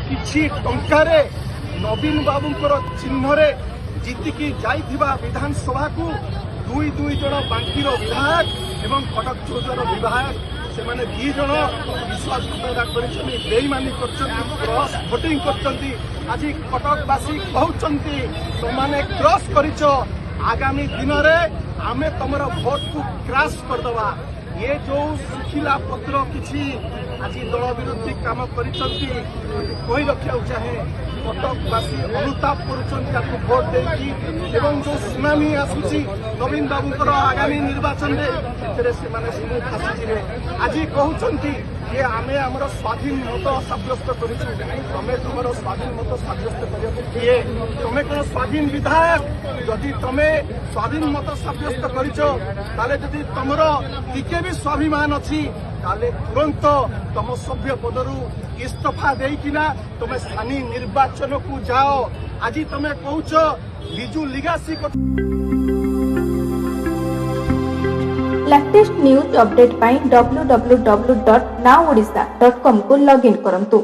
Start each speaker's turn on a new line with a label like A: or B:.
A: किछि टंकारे नवीन बाबूंकर चिन्हरे जीतिकी जाइथिबा विधानसभा को दुई दुई जन बांकीर विधायक एवं कटक चौधर विधायक से माने दी जन विश्वासघातकता कर बेईमानी क्रॉस भोटिंग करछंती। आज कटकवासी कहउछंती तुमने क्रॉस करिछ, आगामी दिन में आमे तुमर भोट को क्रॉस करदबा। ये जो सुखिला पत्र किछि आज दल विरोधी काम करिछंती कहि रखिया चाहे कटकवासी अनुताप करुछंती भोट देकी एवं जो सुनामी आसुची नवीन बाबूंकर आगामी निर्वाचन में से माने सब फासीजिबे। आज कहउछंती ये आमे हमर स्वाधीन मत साब्यस्त करिछु, तमे तुमर स्वाधीन मत साब्यस्त करियो किए? तमे कोन स्वाधीन विधायक? यदि तमे स्वाधीन मत साब्यस्त करिছো ताले यदि तुमर टिके भी स्वाभिमान अछि ताले तुरंत तुम सभ्य पदरु इस्तीफा देकिना तुम स्थानीय निर्वाचन को जाओ। आज तमे कहूछ बिजू लिगासी
B: लेटेस्ट न्यूज अपडेट पाई www.nowodisha.com को लॉगिन करंतु।